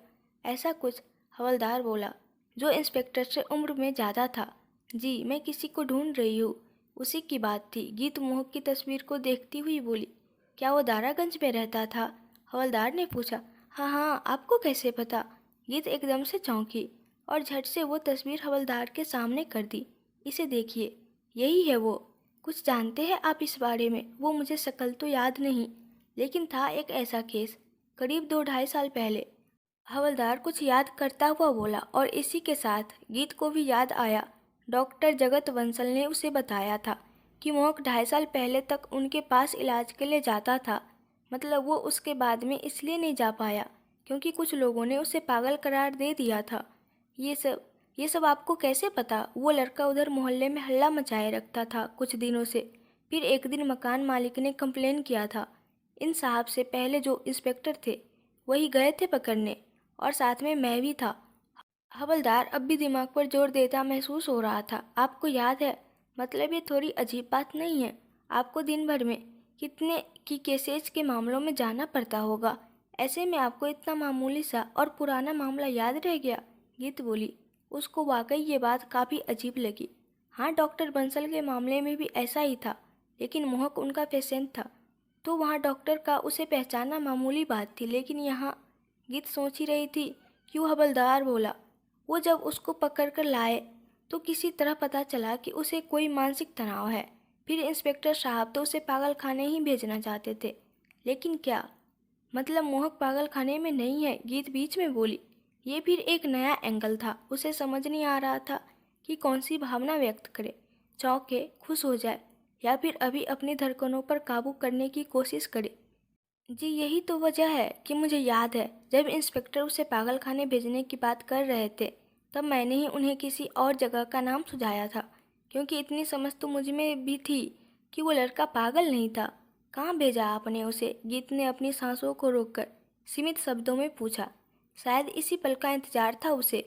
Speaker 1: ऐसा कुछ? हवलदार बोला, जो इंस्पेक्टर से उम्र में ज़्यादा था। जी, मैं किसी को ढूंढ रही हूँ। उसी की बात थी। गीत मोहक की तस्वीर को देखती हुई बोली। क्या वो दारागंज में रहता था? हवलदार ने पूछा। हाँ हाँ, आपको कैसे पता? गीत एकदम से चौंकी और झट से वो तस्वीर हवलदार के सामने कर दी। इसे देखिए, यही है वो। कुछ जानते हैं आप इस बारे में? वो मुझे शक्ल तो याद नहीं, लेकिन था एक ऐसा केस करीब 2-2.5 साल पहले। हवलदार कुछ याद करता हुआ बोला और इसी के साथ गीत को भी याद आया। डॉक्टर जगत बंसल ने उसे बताया था कि मोहक 2.5 साल पहले तक उनके पास इलाज के लिए जाता था। मतलब वो उसके बाद में इसलिए नहीं जा पाया क्योंकि कुछ लोगों ने उसे पागल करार दे दिया था। ये सब आपको कैसे पता? वो लड़का उधर मोहल्ले में हल्ला मचाए रखता था कुछ दिनों से। फिर एक दिन मकान मालिक ने कंप्लेन किया था। इन साहब से पहले जो इंस्पेक्टर थे वही गए थे पकड़ने, और साथ में मैं भी था। हवलदार अब भी दिमाग पर जोर देता महसूस हो रहा था। आपको याद है? मतलब ये थोड़ी अजीब बात नहीं है? आपको दिन भर में कितने की केसेज के मामलों में जाना पड़ता होगा, ऐसे में आपको इतना मामूली सा और पुराना मामला याद रह गया? गीत बोली। उसको वाकई ये बात काफ़ी अजीब लगी। हाँ, डॉक्टर बंसल के मामले में भी ऐसा ही था, लेकिन मोहक उनका पेशेंट था, तो वहाँ डॉक्टर का उसे पहचानना मामूली बात थी, लेकिन यहाँ। गीत सोच ही रही थी, क्यों हवलदार बोला। वो जब उसको पकड़ कर लाए तो किसी तरह पता चला कि उसे कोई मानसिक तनाव है। फिर इंस्पेक्टर साहब तो उसे पागल खाने ही भेजना चाहते थे। लेकिन क्या मतलब मोहक पागल खाने में नहीं है? गीत बीच में बोली। ये फिर एक नया एंगल था। उसे समझ नहीं आ रहा था कि कौन सी भावना व्यक्त करे, चौंके, खुश हो जाए। या फिर अभी अपनी धड़कनों पर काबू करने की कोशिश करे। जी यही तो वजह है कि मुझे याद है जब इंस्पेक्टर उसे पागल खाने भेजने की बात कर रहे थे, तब मैंने ही उन्हें किसी और जगह का नाम सुझाया था, क्योंकि इतनी समझ तो मुझ में भी थी कि वो लड़का पागल नहीं था। कहाँ भेजा आपने उसे? गीत ने अपनी सांसों को रोककर सीमित शब्दों में पूछा। शायद इसी पल का इंतजार था उसे,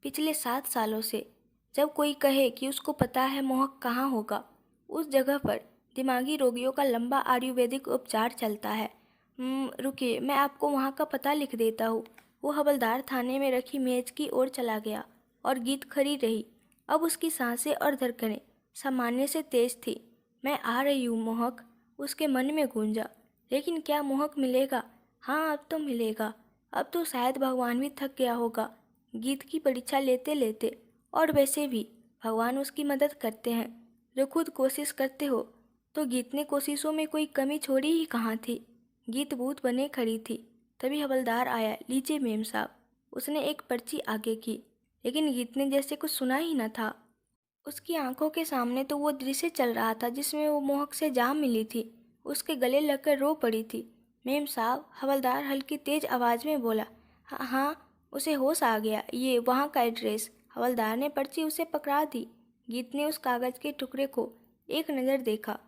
Speaker 1: पिछले 7 सालों से। जब कोई कहे कि उसको पता है मोहक कहाँ होगा, उस जगह पर दिमागी रोगियों का लंबा आयुर्वेदिक उपचार चलता है। रुकिए, मैं आपको वहाँ का पता लिख देता हूँ। वो हवलदार थाने में रखी मेज की ओर चला गया और गीत खड़ी रही। अब उसकी सांसें और धड़कनें सामान्य से तेज थी। मैं आ रही हूँ मोहक, उसके मन में गूंजा। लेकिन क्या मोहक मिलेगा? हाँ, अब तो मिलेगा। अब तो शायद भगवान भी थक गया होगा गीत की परीक्षा लेते लेते। और वैसे भी भगवान उसकी मदद करते हैं जो खुद कोशिश करते हो। तो गीत ने कोशिशों में कोई कमी छोड़ी ही कहाँ थी। गीत बूथ बने खड़ी थी। तभी हवलदार आया। लीजिए मेम साहब। उसने एक पर्ची आगे की, लेकिन गीत ने जैसे कुछ सुना ही न था। उसकी आंखों के सामने तो वो दृश्य चल रहा था जिसमें वो मोहक से जा मिली थी, उसके गले लगकर रो पड़ी थी। मेम साहब, हवलदार हल्की तेज आवाज़ में बोला। हाँ हाँ, उसे होश आ गया। ये वहाँ का एड्रेस। हवलदार ने पर्ची उसे पकड़ा दी। गीत ने उस कागज़ के टुकड़े को एक नज़र देखा।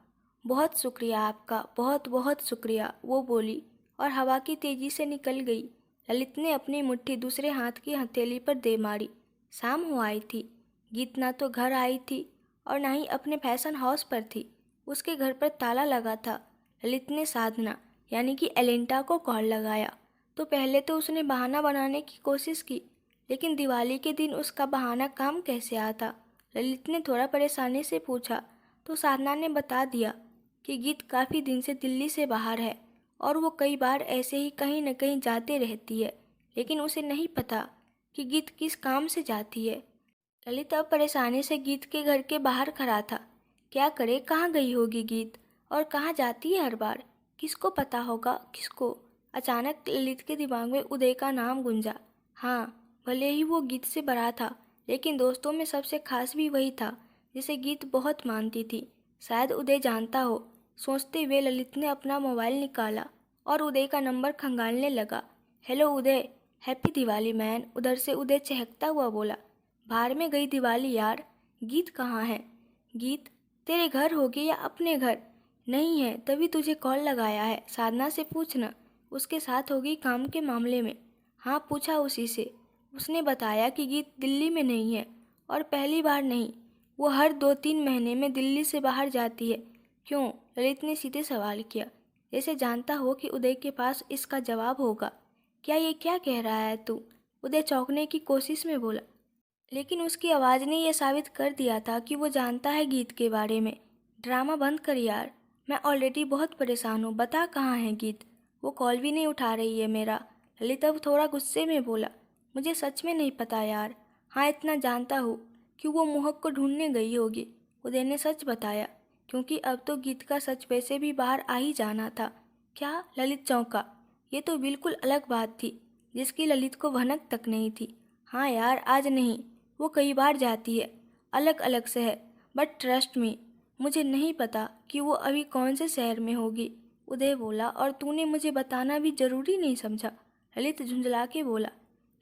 Speaker 1: बहुत शुक्रिया आपका, बहुत बहुत शुक्रिया, वो बोली और हवा की तेजी से निकल गई। ललित ने अपनी मुट्ठी दूसरे हाथ की हथेली पर दे मारी। शाम हो आई थी। गीत ना तो घर आई थी और ना ही अपने फैशन हाउस पर थी। उसके घर पर ताला लगा था। ललित ने साधना यानी कि एलेंटा को कॉल लगाया तो पहले तो उसने बहाना बनाने की कोशिश की, लेकिन दिवाली के दिन उसका बहाना काम कैसे आता? ललित ने थोड़ा परेशानी से पूछा तो साधना ने बता दिया कि गीत काफ़ी दिन से दिल्ली से बाहर है और वो कई बार ऐसे ही कहीं न कहीं जाते रहती है, लेकिन उसे नहीं पता कि गीत किस काम से जाती है। ललित अब परेशानी से गीत के घर के बाहर खड़ा था। क्या करे, कहाँ गई होगी गीत और कहाँ जाती है हर बार? किसको पता होगा, किसको? अचानक ललित के दिमाग में उदय का नाम गूंजा। हाँ, भले ही वो गीत से बड़ा था, लेकिन दोस्तों में सबसे खास भी वही था जिसे गीत बहुत मानती थी। शायद उदय जानता हो। सोचते हुए ललित ने अपना मोबाइल निकाला और उदय का नंबर खंगालने लगा। हेलो उदय, हैप्पी दिवाली मैन, उधर से उदय चहकता हुआ बोला। बाहर में गई दिवाली यार। गीत कहाँ है? गीत तेरे घर होगी या अपने घर? नहीं है, तभी तुझे कॉल लगाया है। साधना से पूछना, उसके साथ होगी काम के मामले में। हाँ, पूछा उसी से। उसने बताया कि गीत दिल्ली में नहीं है और पहली बार नहीं, वो हर 2-3 महीने में दिल्ली से बाहर जाती है। क्यों? ललित ने सीधे सवाल किया, जैसे जानता हो कि उदय के पास इसका जवाब होगा। क्या कह रहा है तू? उदय चौंकने की कोशिश में बोला, लेकिन उसकी आवाज़ ने यह साबित कर दिया था कि वो जानता है गीत के बारे में। ड्रामा बंद कर यार, मैं ऑलरेडी बहुत परेशान हूँ। बता कहाँ है गीत? वो कॉल भी नहीं उठा रही है मेरा। ललित अब थोड़ा गुस्से में बोला, मुझे सच में नहीं पता यार। हाँ, इतना जानता हूँ कि वो मोहक को ढूंढने गई होगी। उदय ने सच बताया, क्योंकि अब तो गीत का सच वैसे भी बाहर आ ही जाना था। क्या? ललित चौंका। ये तो बिल्कुल अलग बात थी जिसकी ललित को भनक तक नहीं थी। हाँ यार, आज नहीं, वो कई बार जाती है, अलग अलग शहर। बट ट्रस्ट मी, मुझे नहीं पता कि वो अभी कौन से शहर में होगी। उदय बोला, और तूने मुझे बताना भी जरूरी नहीं समझा? ललित झुंझला के बोला।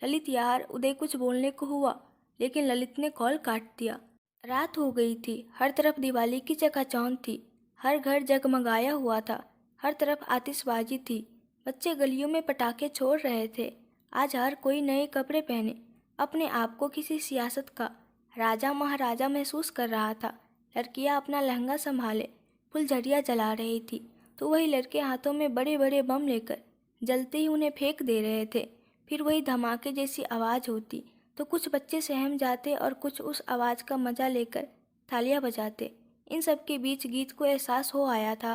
Speaker 1: ललित यार, उदय कुछ बोलने को हुआ, लेकिन ललित ने कॉल काट दिया। रात हो गई थी। हर तरफ दिवाली की चकाचौंध थी। हर घर जगमगाया हुआ था। हर तरफ आतिशबाजी थी। बच्चे गलियों में पटाखे छोड़ रहे थे। आज हर कोई नए कपड़े पहने अपने आप को किसी सियासत का राजा महाराजा महसूस कर रहा था। लड़कियां अपना लहंगा संभाले फुलझड़ियाँ जला रही थी, तो वही लड़के हाथों में बड़े बड़े बम लेकर जलते ही उन्हें फेंक दे रहे थे। फिर वही धमाके जैसी आवाज़ होती तो कुछ बच्चे सहम जाते और कुछ उस आवाज़ का मजा लेकर तालियां बजाते। इन सब के बीच गीत को एहसास हो आया था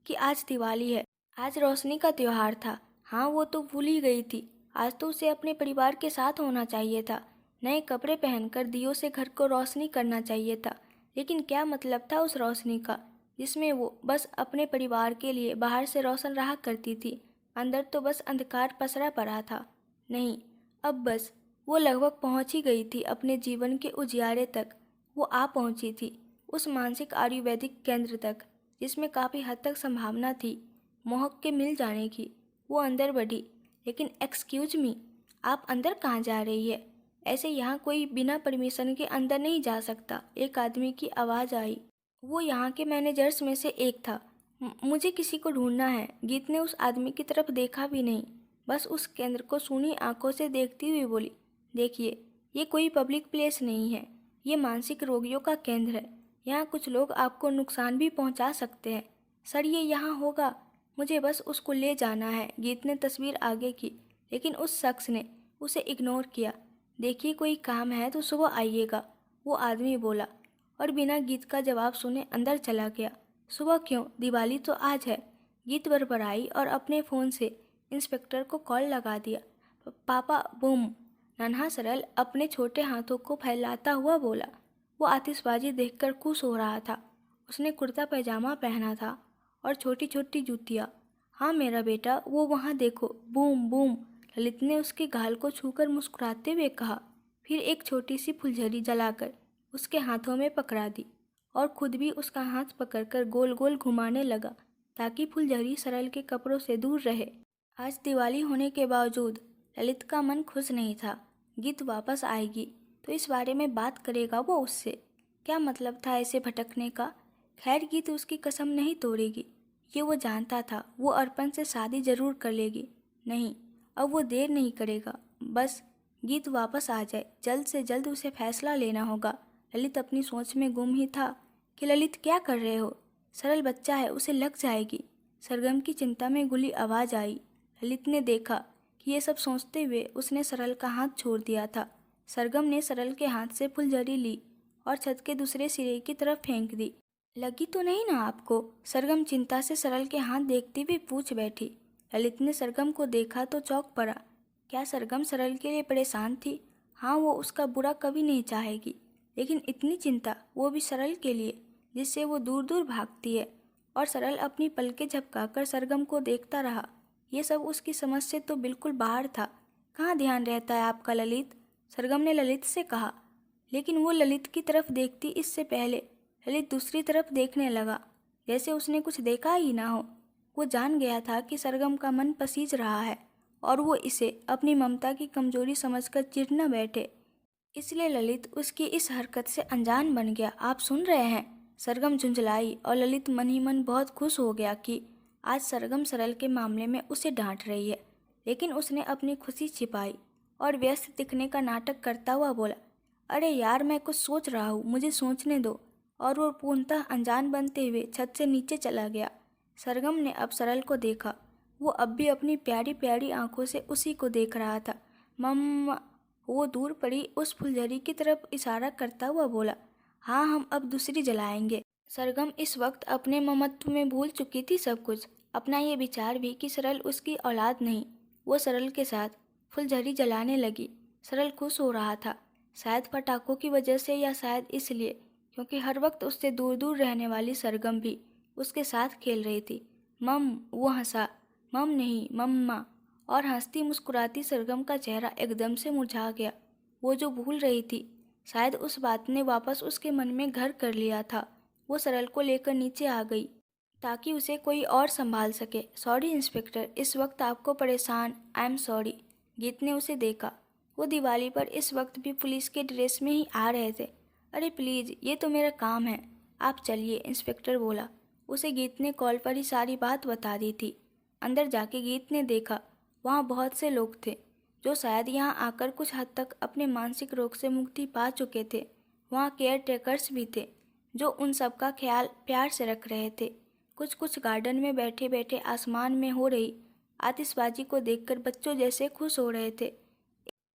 Speaker 1: कि आज दिवाली है, आज रोशनी का त्योहार था। हाँ, वो तो भूल ही गई थी। आज तो उसे अपने परिवार के साथ होना चाहिए था। नए कपड़े पहनकर दियों से घर को रोशनी करना चाहिए था। लेकिन क्या मतलब था उस रोशनी का जिसमें वो बस अपने परिवार के लिए बाहर से रोशन रहा करती थी? अंदर तो बस अंधकार पसरा पड़ा था। नहीं, अब बस वो लगभग पहुंच ही गई थी अपने जीवन के उजियारे तक। वो आ पहुंची थी उस मानसिक आयुर्वेदिक केंद्र तक जिसमें काफ़ी हद तक संभावना थी मोहक के मिल जाने की। वो अंदर बढ़ी, लेकिन एक्सक्यूज मी, आप अंदर कहाँ जा रही है? ऐसे यहाँ कोई बिना परमिशन के अंदर नहीं जा सकता, एक आदमी की आवाज़ आई। वो यहाँ के मैनेजर्स में से एक था। मुझे किसी को ढूंढना है। गीत ने उस आदमी की तरफ देखा भी नहीं, बस उस केंद्र को सूनी आंखों से देखती हुई बोली, देखिए, ये कोई पब्लिक प्लेस नहीं है, ये मानसिक रोगियों का केंद्र है। यहाँ कुछ लोग आपको नुकसान भी पहुँचा सकते हैं। सर, ये यहाँ होगा, मुझे बस उसको ले जाना है। गीत ने तस्वीर आगे की, लेकिन उस शख्स ने उसे इग्नोर किया। देखिए, कोई काम है तो सुबह आइएगा, वो आदमी बोला, और बिना गीत का जवाब सुने अंदर चला गया। सुबह क्यों? दिवाली तो आज है। गीत बड़बड़ाई और अपने फ़ोन से इंस्पेक्टर को कॉल लगा दिया। पापा, बूम, नन्हा सरल अपने छोटे हाथों को फैलाता हुआ बोला। वो आतिशबाजी देखकर खुश हो रहा था। उसने कुर्ता पैजामा पहना था और छोटी छोटी जूतियाँ। हाँ मेरा बेटा, वो वहाँ देखो, बूम बूम, ललित ने उसके गाल को छूकर मुस्कुराते हुए कहा, फिर एक छोटी सी फुलझड़ी जलाकर उसके हाथों में पकड़ा दी और खुद भी उसका हाथ पकड़कर गोल गोल घुमाने लगा ताकि फुलझड़ी सरल के कपड़ों से दूर रहे। आज दिवाली होने के बावजूद ललित का मन खुश नहीं था। गीत वापस आएगी तो इस बारे में बात करेगा वो उससे। क्या मतलब था ऐसे भटकने का? खैर, गीत उसकी कसम नहीं तोड़ेगी, ये वो जानता था। वो अर्पण से शादी जरूर कर लेगी। नहीं, अब वो देर नहीं करेगा, बस गीत वापस आ जाए, जल्द से जल्द उसे फैसला लेना होगा। ललित अपनी सोच में गुम ही था कि ललित क्या कर रहे हो? सरल बच्चा है, उसे लग जाएगी। सरगम की चिंता में घुली आवाज़ आई। ललित ने देखा कि ये सब सोचते हुए उसने सरल का हाथ छोड़ दिया था। सरगम ने सरल के हाथ से फुलझड़ी ली और छत के दूसरे सिरे की तरफ फेंक दी। लगी तो नहीं ना आपको? सरगम चिंता से सरल के हाथ देखते हुए पूछ बैठी। ललित ने सरगम को देखा तो चौंक पड़ा। क्या सरगम सरल के लिए परेशान थी? हाँ, वो उसका बुरा कभी नहीं चाहेगी, लेकिन इतनी चिंता, वो भी सरल के लिए, जिससे वो दूर दूर भागती है। और सरल अपनी पलकें झपकाकर सरगम को देखता रहा। ये सब उसकी समझ से तो बिल्कुल बाहर था। कहाँ ध्यान रहता है आपका ललित? सरगम ने ललित से कहा, लेकिन वो ललित की तरफ देखती इससे पहले ललित दूसरी तरफ देखने लगा, जैसे उसने कुछ देखा ही ना हो। वो जान गया था कि सरगम का मन पसीज रहा है और वो इसे अपनी ममता की कमजोरी समझकर चिढ़ न बैठे, इसलिए ललित उसकी इस हरकत से अनजान बन गया। आप सुन रहे हैं? सरगम झुंझलाई और ललित मन ही मन बहुत खुश हो गया कि आज सरगम सरल के मामले में उसे डांट रही है। लेकिन उसने अपनी खुशी छिपाई और व्यस्त दिखने का नाटक करता हुआ बोला, अरे यार, मैं कुछ सोच रहा हूँ, मुझे सोचने दो। और वो पूर्णतः अनजान बनते हुए छत से नीचे चला गया। सरगम ने अब सरल को देखा। वो अब भी अपनी प्यारी प्यारी आंखों से उसी को देख रहा था। मम्मा, वो दूर पड़ी उस फुलझड़ी की तरफ इशारा करता हुआ बोला, हाँ, हम अब दूसरी जलाएंगे। सरगम इस वक्त अपने ममत्व में भूल चुकी थी सब कुछ, अपना ये विचार भी कि सरल उसकी औलाद नहीं। वो सरल के साथ फुलझड़ी जलाने लगी। सरल खुश हो रहा था, शायद पटाखों की वजह से या शायद इसलिए क्योंकि हर वक्त उससे दूर दूर रहने वाली सरगम भी उसके साथ खेल रही थी। मम, वो हंसा, मम नहीं, मम्मा। और हंसती मुस्कुराती सरगम का चेहरा एकदम से मुरझा गया। वो जो भूल रही थी, शायद उस बात ने वापस उसके मन में घर कर लिया था। वो सरल को लेकर नीचे आ गई ताकि उसे कोई और संभाल सके। सॉरी इंस्पेक्टर, इस वक्त आपको परेशान, आई एम सॉरी। गीत ने उसे देखा। वो दिवाली पर इस वक्त भी पुलिस के ड्रेस में ही आ रहे थे। अरे प्लीज़, ये तो मेरा काम है, आप चलिए, इंस्पेक्टर बोला। उसे गीत ने कॉल पर ही सारी बात बता दी थी। अंदर जाके गीत ने देखा वहाँ बहुत से लोग थे जो शायद यहाँ आकर कुछ हद तक अपने मानसिक रोग से मुक्ति पा चुके थे। वहाँ केयर टेकर्स भी थे जो उन सब का ख्याल प्यार से रख रहे थे। कुछ कुछ गार्डन में बैठे बैठे आसमान में हो रही आतिशबाजी को देखकर बच्चों जैसे खुश हो रहे थे।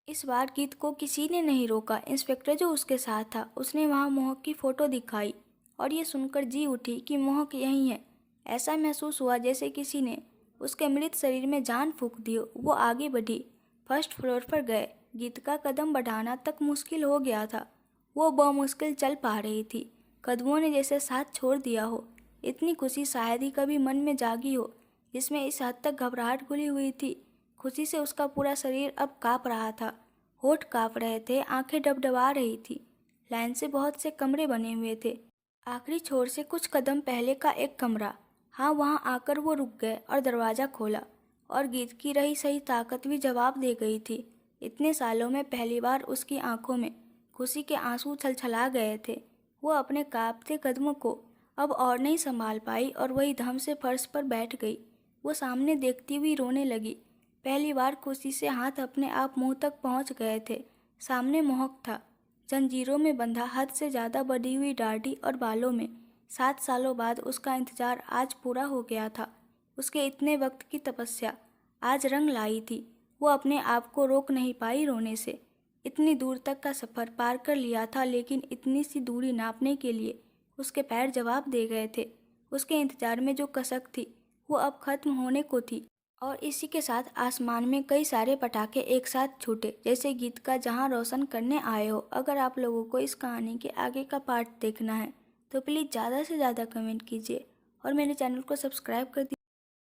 Speaker 1: इस बार गीत को किसी ने नहीं रोका। इंस्पेक्टर जो उसके साथ था, उसने वहाँ मोहक की फ़ोटो दिखाई और ये सुनकर जी उठी कि मोहक यहीं है। ऐसा महसूस हुआ जैसे किसी ने उसके मृत शरीर में जान फूंक दी हो। वो आगे बढ़ी, फर्स्ट फ्लोर पर गए। गीत का कदम बढ़ाना तक मुश्किल हो गया था। वो मुश्किल चल पा रही थी, कदमों ने जैसे साथ छोड़ दिया हो। इतनी खुशी शायद ही कभी मन में जागी हो जिसमें इस हद तक घबराहट घुली हुई थी। खुशी से उसका पूरा शरीर अब काँप रहा था, होठ काँप रहे थे, आंखें डबडबा रही थी। लाइन से बहुत से कमरे बने हुए थे। आखिरी छोर से कुछ कदम पहले का एक कमरा। हाँ, वहाँ आकर वो रुक गए और दरवाज़ा खोला, और गीत की रही सही ताकत भी जवाब दे गई थी। इतने सालों में पहली बार उसकी आंखों में खुशी के आंसू छलछला गए थे। वो अपने कांपते कदमों को अब और नहीं संभाल पाई और वही धम से फर्श पर बैठ गई। वो सामने देखती हुई रोने लगी। पहली बार खुशी से हाथ अपने आप मुंह तक पहुंच गए थे। सामने मोहक था, जंजीरों में बंधा, हद से ज़्यादा बढ़ी हुई दाढ़ी और बालों में। 7 सालों बाद उसका इंतजार आज पूरा हो गया था। उसके इतने वक्त की तपस्या आज रंग लाई थी। वो अपने आप को रोक नहीं पाई रोने से। इतनी दूर तक का सफ़र पार कर लिया था, लेकिन इतनी सी दूरी नापने के लिए उसके पैर जवाब दे गए थे। उसके इंतजार में जो कसक थी वो अब खत्म होने को थी। और इसी के साथ आसमान में कई सारे पटाखे एक साथ छूटे, जैसे गीत का जहां रोशन करने आए हो। अगर आप लोगों को इस कहानी के आगे का पार्ट देखना है तो प्लीज़ ज़्यादा से ज़्यादा कमेंट कीजिए और मेरे चैनल को सब्सक्राइब कर दीजिए।